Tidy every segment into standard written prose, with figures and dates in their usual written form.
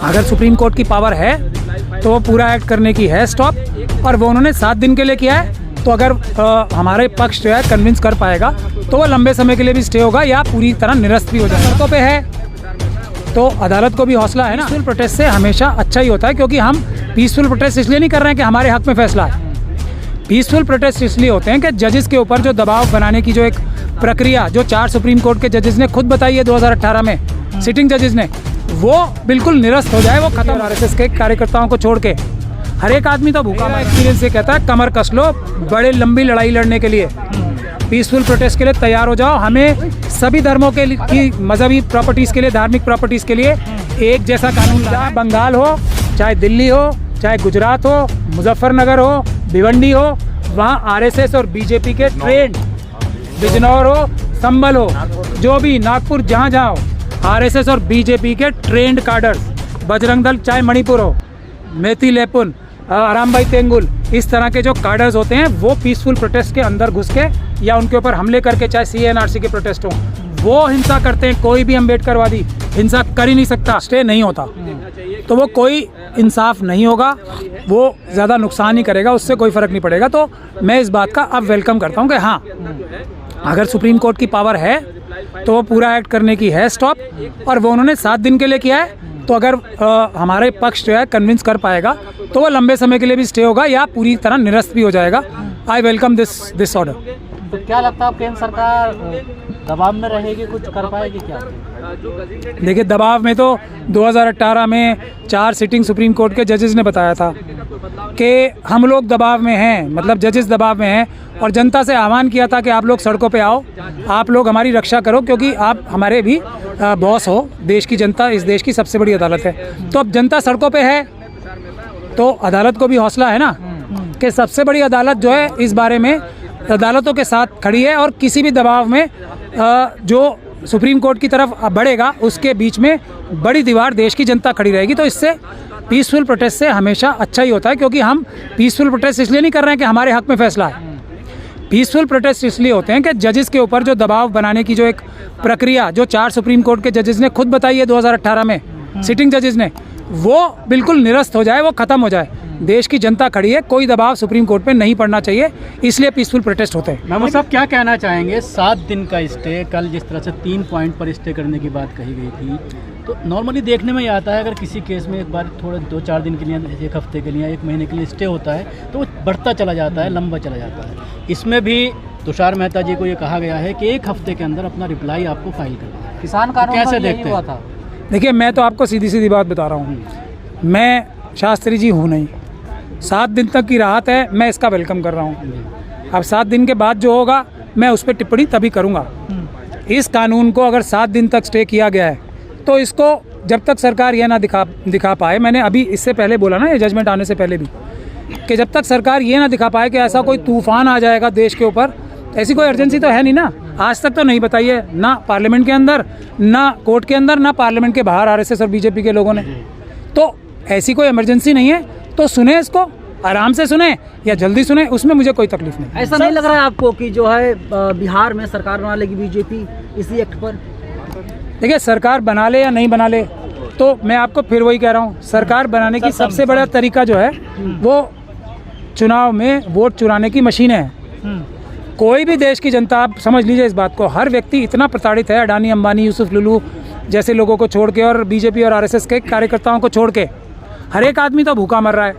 अगर supreme court की power है तो वो पूरा एक्ट करने की है स्टॉप, और वो उन्होंने 7 दिन के लिए किया है। तो अगर हमारे पक्ष जो है कन्विंस कर पाएगा तो वो लंबे समय के लिए भी स्टे होगा या पूरी तरह निरस्त भी हो जाएगा। सड़कों पे है तो अदालत को भी हौसला है ना। पीसफुल प्रोटेस्ट से हमेशा अच्छा ही होता है, क्योंकि हम पीसफुल प्रोटेस्ट इसलिए नहीं कर रहे हैं कि हमारे हक में फैसला है। पीसफुल प्रोटेस्ट इसलिए होते हैं कि जजेस के ऊपर जो दबाव बनाने की जो एक प्रक्रिया जो 4 सुप्रीम कोर्ट के जजेस ने खुद बताई है 2018 में, सिटिंग जजेस ने, वो बिल्कुल निरस्त हो जाए, वो खत्म। आरएसएस के कार्यकर्ताओं को छोड़ के हर एक आदमी तो भूखा एक्सपीरियंस से कहता है कमर कस लो बड़े लंबी लड़ाई लड़ने के लिए, पीसफुल प्रोटेस्ट के लिए तैयार हो जाओ। हमें सभी धर्मों के की मजहबी प्रॉपर्टीज़ के लिए, धार्मिक प्रॉपर्टीज़ के लिए एक जैसा कानून लाना। बंगाल हो, चाहे दिल्ली हो, चाहे गुजरात हो, मुजफ्फरनगर हो, भिवंडी हो, वहाँ आरएसएस और बीजेपी के ट्रेंड, बिजनौर हो, संभल हो, जो भी नागपुर जहाँ जहाँ हो, आरएसएस और बीजेपी के ट्रेंड कार्डर्स, बजरंग दल, चाहे मणिपुर हो, मेथी लेपुन, आरामबाई तेंगुल, इस तरह के जो कार्डर्स होते हैं वो पीसफुल प्रोटेस्ट के अंदर घुस के या उनके ऊपर हमले करके, चाहे CNRC के प्रोटेस्ट हो, वो हिंसा करते हैं। कोई भी अम्बेडकरवादी हिंसा कर ही नहीं सकता, स्टे नहीं होता, तो वो कोई इंसाफ नहीं होगा, वो ज़्यादा नुकसान ही करेगा, उससे कोई फ़र्क नहीं पड़ेगा। तो मैं इस बात का अब वेलकम करता हूँ कि हाँ, अगर सुप्रीम कोर्ट की पावर है तो वो पूरा एक्ट करने की है स्टॉप, और वो उन्होंने 7 दिन के लिए किया है। तो अगर हमारे पक्ष जो है कन्विंस कर पाएगा तो वो लंबे समय के लिए भी स्टे होगा या पूरी तरह निरस्त भी हो जाएगा। I welcome this order. तो क्या लगता है केंद्र सरकार दबाव में रहेगी, कुछ कर पाएगी क्या? देखिए, दबाव में तो 2018 में 4 सिटिंग सुप्रीम कोर्ट के जजेस ने बताया था कि हम लोग दबाव में हैं, मतलब जजेस दबाव में हैं, और जनता से आह्वान किया था कि आप लोग सड़कों पे आओ, आप लोग हमारी रक्षा करो, क्योंकि आप हमारे भी बॉस हो। देश की जनता इस देश की सबसे बड़ी अदालत है। तो अब जनता सड़कों पे है तो अदालत को भी हौसला है ना कि सबसे बड़ी अदालत जो है इस बारे में अदालतों के साथ खड़ी है, और किसी भी दबाव में जो सुप्रीम कोर्ट की तरफ बढ़ेगा उसके बीच में बड़ी दीवार देश की जनता खड़ी रहेगी। तो इससे पीसफुल प्रोटेस्ट से हमेशा अच्छा ही होता है, क्योंकि हम पीसफुल प्रोटेस्ट इसलिए नहीं कर रहे हैं कि हमारे हक में फैसला है। पीसफुल प्रोटेस्ट इसलिए होते हैं कि जजेस के ऊपर जो दबाव बनाने की जो एक प्रक्रिया जो 4 सुप्रीम कोर्ट के जजेस ने खुद बताई है 2018 में, सिटिंग जजेस ने, वो बिल्कुल निरस्त हो जाए, वो खत्म हो जाए। देश की जनता खड़ी है, कोई दबाव सुप्रीम कोर्ट पे नहीं पड़ना चाहिए, इसलिए पीसफुल प्रोटेस्ट होते हैं। महमूद साहब क्या कहना चाहेंगे? 7 दिन का स्टे, कल जिस तरह से 3 पॉइंट पर स्टे करने की बात कही गई थी, तो नॉर्मली देखने में ये आता है अगर किसी केस में एक बार थोड़े 2-4 दिन के लिए, 1 हफ्ते के लिए, 1 महीने के लिए स्टे होता है तो वो बढ़ता चला जाता है, लंबा चला जाता है। इसमें भी तुषार मेहता जी को ये कहा गया है कि 1 हफ्ते के अंदर अपना रिप्लाई आपको फाइल करना है। किसान कानून कैसे देखते हैं? देखिए, मैं तो आपको सीधी सीधी बात बता रहा हूँ, मैं शास्त्री जी हूँ नहीं। 7 दिन तक की राहत है, मैं इसका वेलकम कर रहा हूँ। अब 7 दिन के बाद जो होगा मैं उस पर टिप्पणी तभी करूँगा। इस कानून को अगर 7 दिन तक स्टे किया गया है तो इसको जब तक सरकार यह ना दिखा पाए, मैंने अभी इससे पहले बोला ना, ये जजमेंट आने से पहले भी, कि जब तक सरकार ये ना दिखा पाए कि ऐसा कोई तूफान आ जाएगा देश के ऊपर, ऐसी कोई अर्जेंसी तो है नहीं ना, आज तक तो नहीं बताई है, ना पार्लियामेंट के अंदर, ना कोर्ट के अंदर, ना पार्लियामेंट के बाहर आरएसएस और बीजेपी के लोगों ने। तो ऐसी कोई इमरजेंसी नहीं है, तो सुने इसको, आराम से सुने या जल्दी सुने, उसमें मुझे कोई तकलीफ नहीं। ऐसा नहीं लग रहा है आपको कि जो है बिहार में सरकार बना लेगी बीजेपी इसी एक्ट पर? देखिए, सरकार बना ले या नहीं बना ले, तो मैं आपको फिर वही कह रहा हूँ, सरकार बनाने की सबसे बड़ा तरीका जो है वो चुनाव में वोट चुराने की मशीनें हैं। कोई भी देश की जनता, आप समझ लीजिए इस बात को, हर व्यक्ति इतना प्रताड़ित है, अडानी, अंबानी, यूसुफ लुलू जैसे लोगों को छोड़ के और बीजेपी और आरएसएस के कार्यकर्ताओं को छोड़ के, हर एक आदमी तो भूखा मर रहा है।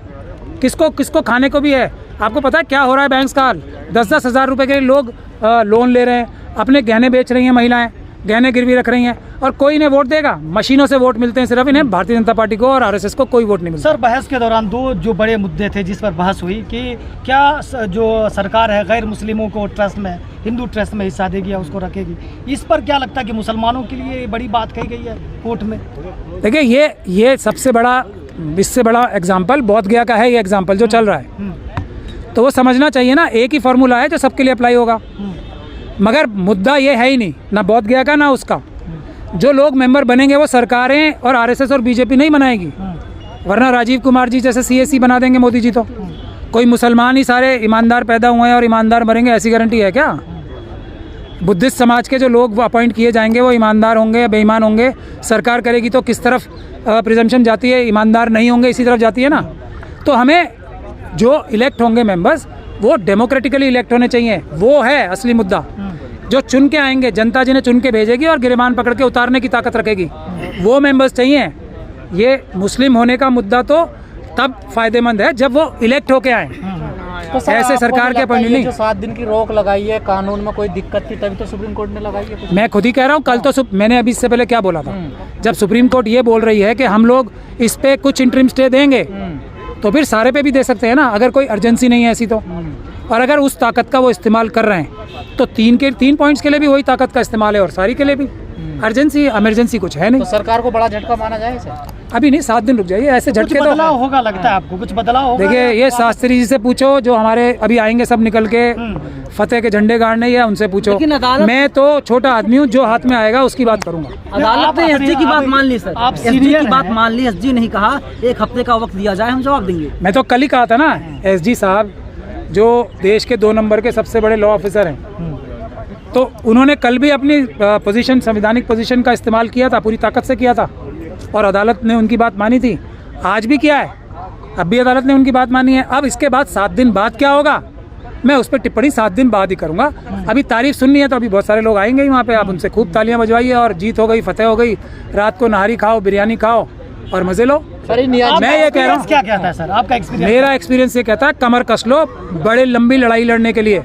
किसको खाने को भी है। आपको पता है क्या हो रहा है? बैंक का हाल, 10-10 हज़ार रुपये के लोग लोन ले रहे हैं, अपने गहने बेच रही हैं महिलाएं, गहने गिरवी रख रही हैं, और कोई इन्हें वोट देगा? मशीनों से वोट मिलते हैं सिर्फ इन्हें, भारतीय जनता पार्टी को और आरएसएस को कोई वोट नहीं मिलता। सर, बहस के दौरान 2 जो बड़े मुद्दे थे जिस पर बहस हुई कि क्या जो सरकार है गैर मुस्लिमों को ट्रस्ट में, हिंदू ट्रस्ट में हिस्सा देगी या उसको रखेगी, इस पर क्या लगता है कि मुसलमानों के लिए बड़ी बात कही गई है कोर्ट में? देखिए, ये सबसे बड़ा, इससे बड़ा एग्जाम्पल बोध गया का है, ये एग्जाम्पल जो चल रहा है, तो वो समझना चाहिए ना, एक ही फार्मूला है जो सबके लिए अप्लाई होगा। मगर मुद्दा ये है ही नहीं, ना बोध गया का ना उसका। जो लोग मेंबर बनेंगे वो सरकारें और आरएसएस और बीजेपी नहीं बनाएगी, वरना राजीव कुमार जी जैसे CAC बना देंगे मोदी जी। तो कोई मुसलमान ही सारे ईमानदार पैदा हुए हैं और ईमानदार मरेंगे, ऐसी गारंटी है क्या? बुद्धिस्ट समाज के जो लोग वो अपॉइंट किए जाएंगे वो ईमानदार होंगे या बेईमान होंगे, सरकार करेगी तो किस तरफ प्रिजम्पशन जाती है, ईमानदार नहीं होंगे इसी तरफ जाती है ना। तो हमें जो इलेक्ट होंगे मेंबर्स वो डेमोक्रेटिकली इलेक्ट होने चाहिए, वो है असली मुद्दा। जो चुन के आएंगे, जनता जिन्हें चुन के भेजेगी और गिरेबान पकड़ के उतारने की ताकत रखेगी, वो मेंबर्स चाहिए। ये मुस्लिम होने का मुद्दा तो तब फायदेमंद है जब वो इलेक्ट होके आए, तो सर, ऐसे आपको सरकार के लगता है अपॉइंट ये नहीं। जो 7 दिन की रोक लगाई है, कानून में कोई दिक्कत थी तभी तो सुप्रीम कोर्ट ने लगाई है कुछ? मैं खुद ही कह रहा हूँ, कल तो मैंने अभी इससे पहले क्या बोला था, जब सुप्रीम कोर्ट ये बोल रही है कि हम लोग इस पे कुछ इंटरिम स्टे देंगे, तो फिर सारे पे भी दे सकते हैं ना, अगर कोई अर्जेंसी नहीं है ऐसी तो। और अगर उस ताकत का वो इस्तेमाल कर रहे हैं तो 3 पॉइंट्स के लिए भी वही ताकत का इस्तेमाल है और सारी के लिए भी। अर्जेंसी इमरजेंसी कुछ है नहीं। तो सरकार को बड़ा झटका माना जाए इसे? अभी नहीं, 7 दिन रुक जाइए, ऐसे कुछ झटके बदलाव तो होगा लगता है आपको? कुछ बदलाव होगा? देखिए, ये शास्त्री जी से पूछो जो हमारे अभी आएंगे सब निकल के फतेह के झंडे गाड़ने, या उनसे पूछो। लेकिन अदालत- मैं तो छोटा आदमी हूँ, जो हाथ में आएगा उसकी बात करूंगा। अदालत ने एसजी की बात मान ली सर, आप एसजी सीनियर की बात हैं। मान ली। एसजी नहीं कहा 1 हफ्ते का वक्त दिया जाए, हम जवाब देंगे। मैं तो कल ही कहा था ना, एसजी साहब जो देश के 2 नंबर के सबसे बड़े लॉ ऑफिसर हैं, तो उन्होंने कल भी अपनी पोजीशन, संवैधानिक पोजीशन का इस्तेमाल किया था, पूरी ताकत से किया था, और अदालत ने उनकी बात मानी थी। आज भी किया है, अब भी अदालत ने उनकी बात मानी है। अब इसके बाद 7 दिन बाद क्या होगा, मैं उस पर टिप्पणी 7 दिन बाद ही करूंगा। अभी तारीफ सुननी है तो अभी बहुत सारे लोग आएंगे ही वहाँ पे, आप उनसे खूब तालियां बजवाइए और जीत हो गई, फतेह हो गई, रात को नहारी खाओ, बिरयानी खाओ और मजे लो। सर, मैं ये कह रहा हूँ, क्या कहता है सर आपका एक्सपीरियंस? मेरा एक्सपीरियंस ये कहता है, कमर कस लो, बड़े लंबी लड़ाई लड़ने के लिए,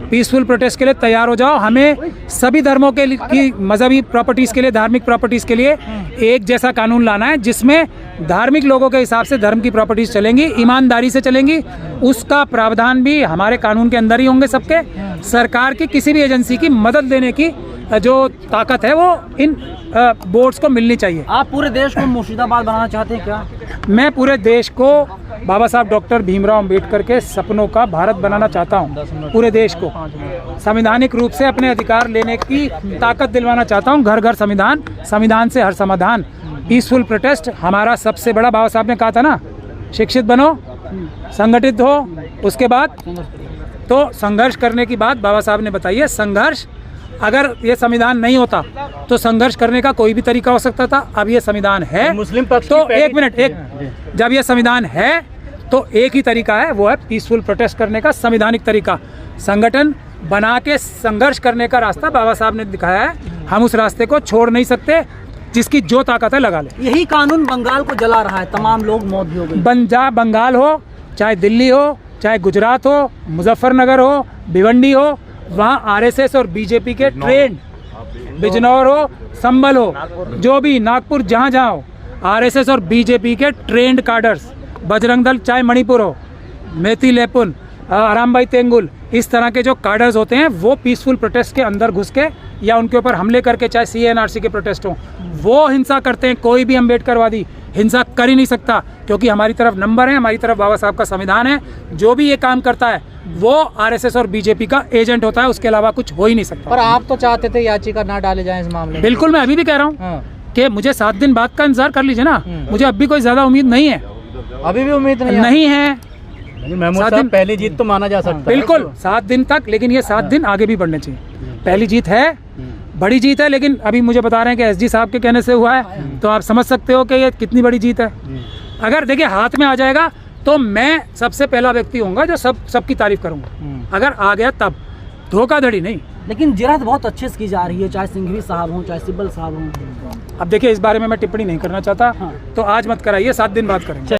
पीसफुल प्रोटेस्ट के लिए तैयार हो जाओ। हमें सभी धर्मों के की मजहबी प्रॉपर्टीज़ के लिए, धार्मिक प्रॉपर्टीज़ के लिए एक जैसा कानून लाना है, जिसमें धार्मिक लोगों के हिसाब से धर्म की प्रॉपर्टीज़ चलेंगी, ईमानदारी से चलेंगी। उसका प्रावधान भी हमारे कानून के अंदर ही होंगे सबके। सरकार की किसी भी एजेंसी की मदद लेने की जो ताकत है वो इन बोर्ड्स को मिलनी चाहिए। आप पूरे देश को मुर्शिदाबाद बनाना चाहते हैं क्या? मैं पूरे देश को बाबा साहब डॉक्टर भीमराव अंबेडकर के सपनों का भारत बनाना चाहता हूँ। पूरे देश को संवैधानिक रूप से अपने अधिकार लेने की ताकत दिलवाना चाहता हूँ। घर घर संविधान, संविधान से हर समाधान, पीसफुल प्रोटेस्ट हमारा सबसे बड़ा, बाबा साहब ने कहा था ना, शिक्षित बनो, संगठित हो। उसके बाद तो संघर्ष करने की बात बाबा साहब ने बताई है। संघर्ष, अगर ये संविधान नहीं होता तो संघर्ष करने का कोई भी तरीका हो सकता था। अब ये संविधान है मुस्लिम पक्ष तो की एक मिनट, जब ये संविधान है तो एक ही तरीका है, वो है पीसफुल प्रोटेस्ट करने का संवैधानिक तरीका। संगठन बना के संघर्ष करने का रास्ता बाबा साहब ने दिखाया है, हम उस रास्ते को छोड़ नहीं सकते। जिसकी जो ताकत है लगा ले। यही कानून बंगाल को जला रहा है, तमाम लोग मौत भी हो गई। बंगाल हो, चाहे दिल्ली हो, चाहे गुजरात हो, मुजफ्फरनगर हो, भिवंडी हो, वहाँ आरएसएस और बीजेपी के ट्रेंड, बिजनौर हो, संभल हो, जो भी, नागपुर, जहाँ जहाँ हो, आरएसएस और बीजेपी के ट्रेंड कार्डर्स, बजरंग दल, चाहे मणिपुर हो, मेती लेपुन, आरामबाई तेंगुल, इस तरह के जो कार्डर्स होते हैं वो पीसफुल प्रोटेस्ट के अंदर घुस के या उनके ऊपर हमले करके, चाहे CNRC के प्रोटेस्ट हो, वो हिंसा करते हैं। कोई भी अम्बेडकरवादी हिंसा कर ही नहीं सकता, क्योंकि हमारी तरफ नंबर है, हमारी तरफ बाबा साहब का संविधान है। जो भी ये काम करता है वो आरएसएस और बीजेपी का एजेंट होता है, उसके अलावा कुछ हो ही नहीं सकता। पर आप तो चाहते थे याचिका ना डाले जाए इस मामले में? बिल्कुल, मैं अभी भी कह रहा हूँ कि मुझे 7 दिन बाद का इंतजार कर लीजिए ना। मुझे अब भी कोई ज्यादा उम्मीद नहीं है, अभी भी उम्मीद नहीं है। महमूद 7 साहब, दिन पहली जीत तो माना जा सकता है। बिल्कुल 7 दिन तक, लेकिन ये 7 दिन आगे भी बढ़ने चाहिए। पहली जीत है, बड़ी जीत है, लेकिन अभी मुझे बता रहे हैं कि एसजी साहब के कहने से हुआ है, तो आप समझ सकते हो कि ये कितनी बड़ी जीत है। अगर देखिए हाथ में आ जाएगा तो मैं सबसे पहला व्यक्ति होऊंगा जो सबकी तारीफ करूंगा। अगर आ गया तब, धोखाधड़ी नहीं। लेकिन जिरहत बहुत अच्छे से की जा रही है, चाहे सिंघवी साहब हों, चाहे सिब्बल साहब हों। अब देखिए, इस बारे में मैं टिप्पणी नहीं करना चाहता, तो आज मत कराइए, 7 दिन बाद करेंगे।